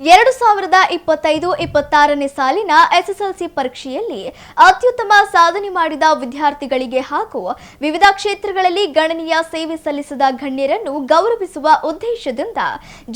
2025-26ನೇ ಸಾಲಿನ ಎಸ್ಎಸ್ಎಲ್ಸಿ ಪರೀಕ್ಷೆಯಲ್ಲಿ ಅತ್ಯುತ್ತಮ ಸಾಧನೆ ಮಾಡಿದ ವಿದ್ಯಾರ್ಥಿಗಳಿಗೆ ಹಾಗೂ ವಿವಿಧ ಕ್ಷೇತ್ರಗಳಲ್ಲಿ ಗಣನೀಯ ಸೇವೆ ಸಲ್ಲಿಸಿದ ಗಣ್ಯರನ್ನು ಗೌರವಿಸುವ ಉದ್ದೇಶದಿಂದ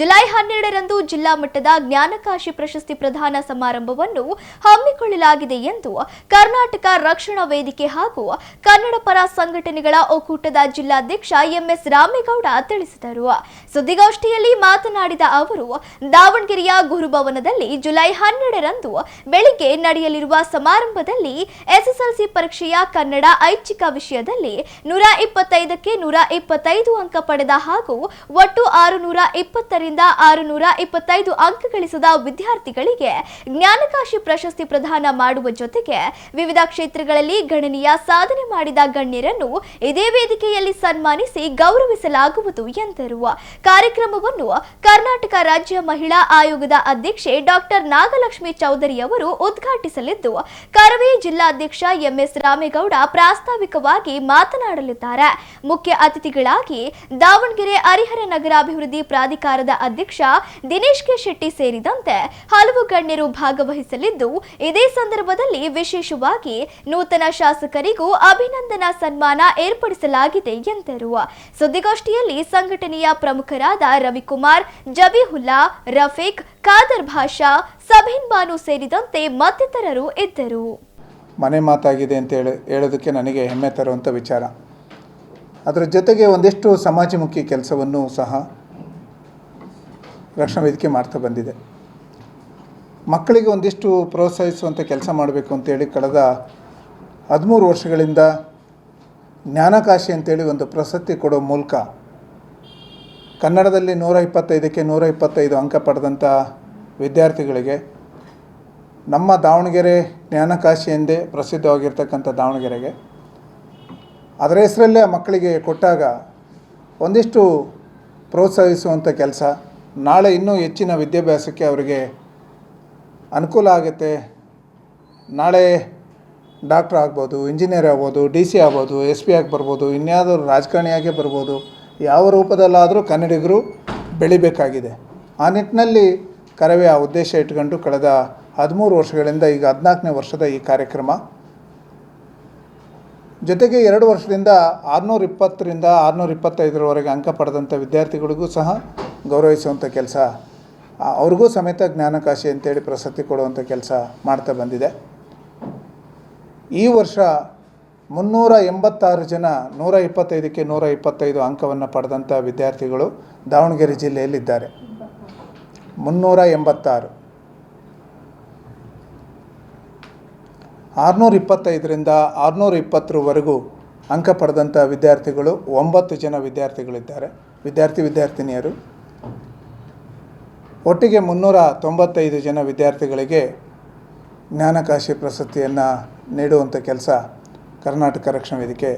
ಜುಲೈ 12ರಂದು ಜಿಲ್ಲಾ ಮಟ್ಟದ ಜ್ಞಾನಕಾಶಿ ಪ್ರಶಸ್ತಿ ಪ್ರದಾನ ಸಮಾರಂಭವನ್ನು ಹಮ್ಮಿಕೊಳ್ಳಲಾಗಿದೆ ಎಂದು ಕರ್ನಾಟಕ ರಕ್ಷಣಾ ವೇದಿಕೆ ಹಾಗೂ ಕನ್ನಡ ಪರ ಸಂಘಟನೆಗಳ ಒಕ್ಕೂಟದ ಜಿಲ್ಲಾಧ್ಯಕ್ಷ ಎಂಎಸ್ ರಾಮೇಗೌಡ ತಿಳಿಸಿದರು. ಸುದ್ದಿಗೋಷ್ಠಿಯಲ್ಲಿ ಮಾತನಾಡಿದ ಅವರು, ದಾವಣಗೆರೆಯ ಗುರುಭವನದಲ್ಲಿ ಜುಲೈ 12ರಂದು ಬೆಳಿಗ್ಗೆ ನಡೆಯಲಿರುವ ಸಮಾರಂಭದಲ್ಲಿ ಎಸ್ಎಸ್ಎಲ್ಸಿ ಪರೀಕ್ಷೆಯ ಕನ್ನಡ ಐಚ್ಛಿಕ ವಿಷಯದಲ್ಲಿ 125ಕ್ಕೆ 125 ಅಂಕ ಪಡೆದ ಹಾಗೂ ಒಟ್ಟು 620ರಿಂದ 625 ಅಂಕ ಗಳಿಸಿದ ವಿದ್ಯಾರ್ಥಿಗಳಿಗೆ ಜ್ಞಾನಕಾಶಿ ಪ್ರಶಸ್ತಿ ಪ್ರದಾನ ಮಾಡುವ ಜೊತೆಗೆ ವಿವಿಧ ಕ್ಷೇತ್ರಗಳಲ್ಲಿ ಗಣನೀಯ ಸಾಧನೆ ಮಾಡಿದ ಗಣ್ಯರನ್ನು ಇದೇ ವೇದಿಕೆಯಲ್ಲಿ ಸನ್ಮಾನಿಸಿ ಗೌರವಿಸಲಾಗುವುದು ಎಂದರು. ಕಾರ್ಯಕ್ರಮವನ್ನು ಕರ್ನಾಟಕ ರಾಜ್ಯ ಮಹಿಳಾ ಆಯೋಗದ ಅಧ್ಯಕ್ಷೆ ಡಾಕ್ಟರ್ ನಾಗಲಕ್ಷ್ಮಿ ಚೌಧರಿ ಅವರು ಉದ್ಘಾಟಿಸಲಿದ್ದು, ಕರವೇ ಜಿಲ್ಲಾಧ್ಯಕ್ಷ ಎಂಎಸ್ ರಾಮೇಗೌಡ ಪ್ರಾಸ್ತಾವಿಕವಾಗಿ ಮಾತನಾಡಲಿದ್ದಾರೆ. ಮುಖ್ಯ ಅತಿಥಿಗಳಾಗಿ ದಾವಣಗೆರೆ ಹರಿಹರ ನಗರಾಭಿವೃದ್ಧಿ ಪ್ರಾಧಿಕಾರದ ಅಧ್ಯಕ್ಷ ದಿನೇಶ್ ಕೆ ಶೆಟ್ಟಿ ಸೇರಿದಂತೆ ಹಲವು ಗಣ್ಯರು ಭಾಗವಹಿಸಲಿದ್ದು, ಇದೇ ಸಂದರ್ಭದಲ್ಲಿ ವಿಶೇಷವಾಗಿ ನೂತನ ಶಾಸಕರಿಗೂ ಅಭಿನಂದನಾ ಸನ್ಮಾನ ಏರ್ಪಡಿಸಲಾಗಿದೆ ಎಂದರು. ಸುದ್ದಿಗೋಷ್ಠಿಯಲ್ಲಿ ಸಂಘಟನೆಯ ಪ್ರಮುಖರಾದ ರವಿಕುಮಾರ್, ಜಬೀಹುಲ್ಲಾ, ರಫೀಕ್, ಖಾದರ್ ಭಾಷಾ, ಸಬೀನ್ ಬಾನು ಸೇರಿದಂತೆ ಮತ್ತಿತರರು ಇದ್ದರು. ಮನೆ ಮಾತಾಗಿದೆ ಅಂತ ಹೇಳೋದಕ್ಕೆ ನನಗೆ ಹೆಮ್ಮೆ ತರುವಂಥ ವಿಚಾರ. ಅದರ ಜೊತೆಗೆ ಒಂದಿಷ್ಟು ಸಮಾಜಮುಖಿ ಕೆಲಸವನ್ನು ಸಹ ರಕ್ಷಣಾ ವೇದಿಕೆ ಮಾಡ್ತಾ ಬಂದಿದೆ. ಮಕ್ಕಳಿಗೆ ಒಂದಿಷ್ಟು ಪ್ರೋತ್ಸಾಹಿಸುವಂಥ ಕೆಲಸ ಮಾಡಬೇಕು ಅಂತೇಳಿ ಕಳೆದ 13 ವರ್ಷಗಳಿಂದ ಜ್ಞಾನಕಾಶಿ ಅಂತೇಳಿ ಒಂದು ಪ್ರಶಸ್ತಿ ಕೊಡೋ ಮೂಲಕ ಕನ್ನಡದಲ್ಲಿ 125ಕ್ಕೆ 125 ಅಂಕ ಪಡೆದಂಥ ವಿದ್ಯಾರ್ಥಿಗಳಿಗೆ ನಮ್ಮ ದಾವಣಗೆರೆ ಜ್ಞಾನಕಾಶಿ ಎಂದೇ ಪ್ರಸಿದ್ಧವಾಗಿರ್ತಕ್ಕಂಥ ದಾವಣಗೆರೆಗೆ ಅದರ ಹೆಸರಲ್ಲೇ ಆ ಮಕ್ಕಳಿಗೆ ಕೊಟ್ಟಾಗ ಒಂದಿಷ್ಟು ಪ್ರೋತ್ಸಾಹಿಸುವಂಥ ಕೆಲಸ, ನಾಳೆ ಇನ್ನೂ ಹೆಚ್ಚಿನ ವಿದ್ಯಾಭ್ಯಾಸಕ್ಕೆ ಅವರಿಗೆ ಅನುಕೂಲ ಆಗುತ್ತೆ. ನಾಳೆ ಡಾಕ್ಟ್ರ್ ಆಗ್ಬೋದು, ಇಂಜಿನಿಯರ್ ಆಗ್ಬೋದು, DC ಆಗ್ಬೋದು, SP ಆಗಿ ಬರ್ಬೋದು, ಇನ್ಯಾವುದಾದ್ರು ರಾಜಕಾರಣಿಯಾಗೇ ಬರ್ಬೋದು. ಯಾವ ರೂಪದಲ್ಲಾದರೂ ಕನ್ನಡಿಗರು ಬೆಳಿಬೇಕಾಗಿದೆ. ಆ ನಿಟ್ಟಿನಲ್ಲಿ ಕರವೇ ಆ ಉದ್ದೇಶ ಇಟ್ಕೊಂಡು ಕಳೆದ 13 ವರ್ಷಗಳಿಂದ ಈಗ 14ನೇ ವರ್ಷದ ಈ ಕಾರ್ಯಕ್ರಮ. ಜೊತೆಗೆ 2 ವರ್ಷದಿಂದ 620ರಿಂದ 625ರವರೆಗೆ ಅಂಕ ಪಡೆದಂಥ ವಿದ್ಯಾರ್ಥಿಗಳಿಗೂ ಸಹ ಗೌರವಿಸುವಂಥ ಕೆಲಸ, ಅವ್ರಿಗೂ ಸಮೇತ ಜ್ಞಾನಕಾಶಿ ಅಂತೇಳಿ ಪ್ರಶಸ್ತಿ ಕೊಡುವಂಥ ಕೆಲಸ ಮಾಡ್ತಾ ಬಂದಿದೆ. ಈ ವರ್ಷ 386 ಜನ 125ಕ್ಕೆ 125 ಅಂಕವನ್ನು ಪಡೆದಂಥ ವಿದ್ಯಾರ್ಥಿಗಳು ದಾವಣಗೆರೆ ಜಿಲ್ಲೆಯಲ್ಲಿದ್ದಾರೆ. 386. 625ರಿಂದ 620ರವರೆಗೂ ಅಂಕ ಪಡೆದಂಥ ವಿದ್ಯಾರ್ಥಿಗಳು 9 ಜನ ವಿದ್ಯಾರ್ಥಿಗಳಿದ್ದಾರೆ, ವಿದ್ಯಾರ್ಥಿನಿಯರು. ಒಟ್ಟಿಗೆ 395 ಜನ ವಿದ್ಯಾರ್ಥಿಗಳಿಗೆ ಜ್ಞಾನಕಾಶಿ ಪ್ರಶಸ್ತಿಯನ್ನು ನೀಡುವಂಥ ಕೆಲಸ ಕರ್ನಾಟಕ ರಕ್ಷಣಾ ವೇದಿಕೆ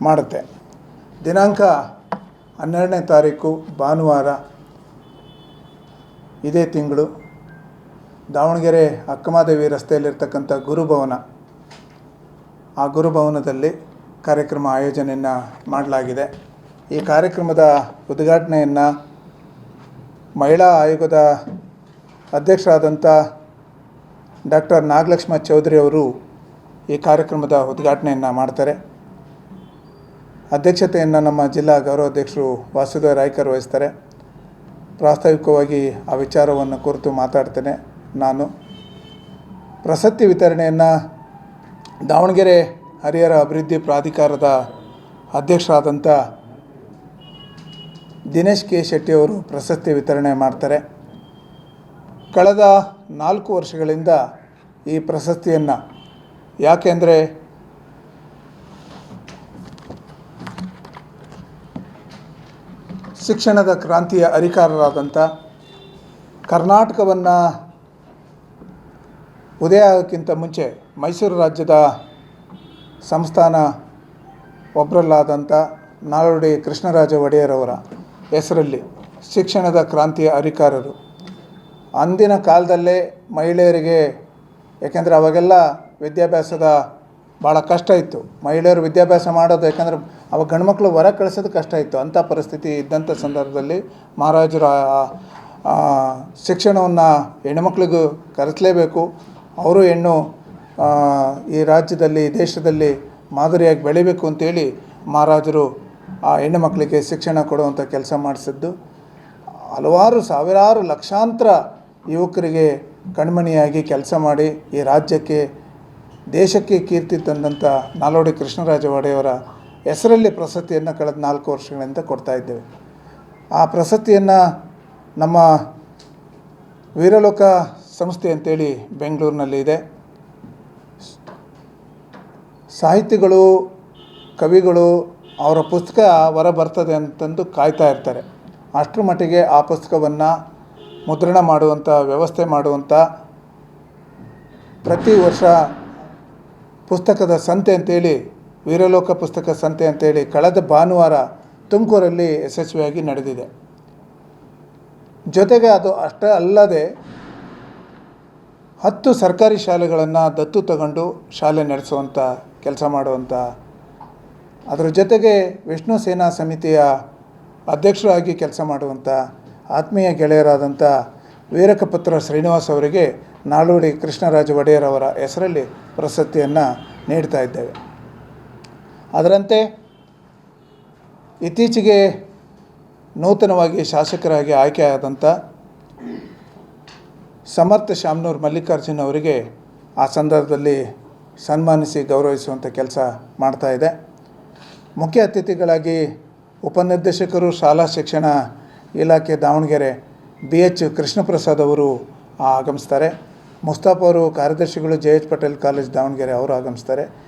ಮಾಡುತ್ತೆ. ದಿನಾಂಕ 12ನೇ ತಾರೀಕು ಭಾನುವಾರ ಇದೇ ತಿಂಗಳು ದಾವಣಗೆರೆ ಅಕ್ಕಮಹಾದೇವಿ ರಸ್ತೆಯಲ್ಲಿರ್ತಕ್ಕಂಥ ಗುರುಭವನ, ಆ ಗುರುಭವನದಲ್ಲಿ ಕಾರ್ಯಕ್ರಮ ಆಯೋಜನೆಯನ್ನು ಮಾಡಲಾಗಿದೆ. ಈ ಕಾರ್ಯಕ್ರಮದ ಉದ್ಘಾಟನೆಯನ್ನು ಮಹಿಳಾ ಆಯೋಗದ ಅಧ್ಯಕ್ಷರಾದಂಥ ಡಾಕ್ಟರ್ ನಾಗಲಕ್ಷ್ಮಿ ಚೌಧರಿ ಅವರು ಈ ಕಾರ್ಯಕ್ರಮದ ಉದ್ಘಾಟನೆಯನ್ನು ಮಾಡ್ತಾರೆ. ಅಧ್ಯಕ್ಷತೆಯನ್ನು ನಮ್ಮ ಜಿಲ್ಲಾ ಗೌರವಾಧ್ಯಕ್ಷರು ವಾಸುದೇವ ರಾಯ್ಕರ್ ವಹಿಸ್ತಾರೆ. ಪ್ರಾಸ್ತಾವಿಕವಾಗಿ ಆ ವಿಚಾರವನ್ನು ಕುರಿತು ಮಾತಾಡ್ತೇನೆ. ನಾನು ಪ್ರಶಸ್ತಿ ವಿತರಣೆಯನ್ನು ದಾವಣಗೆರೆ ಹರಿಹರ ಅಭಿವೃದ್ಧಿ ಪ್ರಾಧಿಕಾರದ ಅಧ್ಯಕ್ಷರಾದಂಥ ದಿನೇಶ್ ಕೆ ಶೆಟ್ಟಿ ಅವರು ಪ್ರಶಸ್ತಿ ವಿತರಣೆ ಮಾಡ್ತಾರೆ. ಕಳೆದ 4 ವರ್ಷಗಳಿಂದ ಈ ಪ್ರಶಸ್ತಿಯನ್ನು, ಯಾಕೆಂದರೆ ಶಿಕ್ಷಣದ ಕ್ರಾಂತಿಯ ಹರಿಕಾರರಾದಂಥ, ಕರ್ನಾಟಕವನ್ನು ಉದಯ ಆಗೋಕ್ಕಿಂತ ಮುಂಚೆ ಮೈಸೂರು ರಾಜ್ಯದ ಸಂಸ್ಥಾನ ಒಬ್ಬರಲ್ಲಾದಂಥ ನಾಲ್ವಡಿ ಕೃಷ್ಣರಾಜ ಒಡೆಯರವರ ಹೆಸರಲ್ಲಿ ಶಿಕ್ಷಣದ ಕ್ರಾಂತಿಯ ಹರಿಕಾರರು. ಅಂದಿನ ಕಾಲದಲ್ಲೇ ಮಹಿಳೆಯರಿಗೆ, ಯಾಕೆಂದರೆ ಅವಾಗೆಲ್ಲ ವಿದ್ಯಾಭ್ಯಾಸದ ಭಾಳ ಕಷ್ಟ ಇತ್ತು, ಮಹಿಳೆಯರು ವಿದ್ಯಾಭ್ಯಾಸ ಮಾಡೋದು, ಯಾಕಂದರೆ ಅವಾಗ ಗಂಡ್ಮಕ್ಳು ಹೊರ ಕಳಿಸೋದು ಕಷ್ಟ ಇತ್ತು. ಅಂಥ ಪರಿಸ್ಥಿತಿ ಇದ್ದಂಥ ಸಂದರ್ಭದಲ್ಲಿ ಮಹಾರಾಜರು ಶಿಕ್ಷಣವನ್ನು ಹೆಣ್ಣುಮಕ್ಳಿಗೂ ಕರೆಸಲೇಬೇಕು. ಅವರು ಹೆಣ್ಣು ಈ ರಾಜ್ಯದಲ್ಲಿ ದೇಶದಲ್ಲಿ ಮಾದರಿಯಾಗಿ ಬೆಳಿಬೇಕು ಅಂತೇಳಿ ಮಹಾರಾಜರು ಆ ಹೆಣ್ಣು ಮಕ್ಕಳಿಗೆ ಶಿಕ್ಷಣ ಕೊಡುವಂಥ ಕೆಲಸ ಮಾಡಿಸಿದ್ದು ಹಲವಾರು ಸಾವಿರಾರು ಲಕ್ಷಾಂತರ ಯುವಕರಿಗೆ ಕಣ್ಮಣಿಯಾಗಿ ಕೆಲಸ ಮಾಡಿ ಈ ರಾಜ್ಯಕ್ಕೆ ದೇಶಕ್ಕೆ ಕೀರ್ತಿ ತಂದಂಥ ನಾಲ್ವಡಿ ಕೃಷ್ಣರಾಜ ಒಡೆಯವರ ಹೆಸರಲ್ಲಿ ಪ್ರಶಸ್ತಿಯನ್ನು ಕಳೆದ 4 ವರ್ಷಗಳಿಂದ ಕೊಡ್ತಾ ಇದ್ದೇವೆ. ಆ ಪ್ರಶಸ್ತಿಯನ್ನು ನಮ್ಮ ವೀರಲೋಕ ಸಂಸ್ಥೆ ಅಂತೇಳಿ ಬೆಂಗಳೂರಿನಲ್ಲಿ ಇದೆ. ಸಾಹಿತಿಗಳು, ಕವಿಗಳು ಅವರ ಪುಸ್ತಕ ಹೊರ ಬರ್ತದೆ ಅಂತಂದು ಕಾಯ್ತಾ ಇರ್ತಾರೆ. ಅಷ್ಟರ ಮಟ್ಟಿಗೆ ಆ ಪುಸ್ತಕವನ್ನು ಮುದ್ರಣ ಮಾಡುವಂಥ ವ್ಯವಸ್ಥೆ ಮಾಡುವಂಥ ಪ್ರತಿ ವರ್ಷ ಪುಸ್ತಕದ ಸಂತೆ ಅಂತೇಳಿ ವೀರಲೋಕ ಪುಸ್ತಕ ಸಂತೆ ಅಂತೇಳಿ ಕಳೆದ ಭಾನುವಾರ ತುಮಕೂರಲ್ಲಿ ಯಶಸ್ವಿಯಾಗಿ ನಡೆದಿದೆ. ಜೊತೆಗೆ ಅದು ಅಷ್ಟೇ ಅಲ್ಲದೆ 10 ಸರ್ಕಾರಿ ಶಾಲೆಗಳನ್ನು ದತ್ತು ತಗೊಂಡು ಶಾಲೆ ನಡೆಸುವಂಥ ಕೆಲಸ ಮಾಡುವಂಥ, ಅದರ ಜೊತೆಗೆ ವಿಷ್ಣು ಸೇನಾ ಸಮಿತಿಯ ಅಧ್ಯಕ್ಷರಾಗಿ ಕೆಲಸ ಮಾಡುವಂಥ ಆತ್ಮೀಯ ಗೆಳೆಯರಾದಂಥ ವೀರಕಪುತ್ರ ಶ್ರೀನಿವಾಸ್ ಅವರಿಗೆ ನಾಲ್ವಡಿ ಕೃಷ್ಣರಾಜ ಒಡೆಯರವರ ಹೆಸರಲ್ಲಿ ಪ್ರಶಸ್ತಿಯನ್ನು ನೀಡ್ತಾ ಇದ್ದೇವೆ. ಅದರಂತೆ ಇತ್ತೀಚೆಗೆ ನೂತನವಾಗಿ ಶಾಸಕರಾಗಿ ಆಯ್ಕೆಯಾದಂಥ ಸಮರ್ಥ ಶಾಮನೂರು ಮಲ್ಲಿಕಾರ್ಜುನ್ ಅವರಿಗೆ ಆ ಸಂದರ್ಭದಲ್ಲಿ ಸನ್ಮಾನಿಸಿ ಗೌರವಿಸುವಂಥ ಕೆಲಸ ಮಾಡ್ತಾ ಇದೆ. ಮುಖ್ಯ ಅತಿಥಿಗಳಾಗಿ ಉಪನಿರ್ದೇಶಕರು ಶಾಲಾ ಶಿಕ್ಷಣ ಇಲಾಖೆ ದಾವಣಗೆರೆ BH ಕೃಷ್ಣಪ್ರಸಾದ್ ಅವರು ಆಗಮಿಸ್ತಾರೆ. ಮುಸ್ತಾಫ್ ಅವರು ಕಾರ್ಯದರ್ಶಿಗಳು JH ಪಟೇಲ್ ಕಾಲೇಜ್ ದಾವಣಗೆರೆ ಅವರು ಆಗಮಿಸ್ತಾರೆ.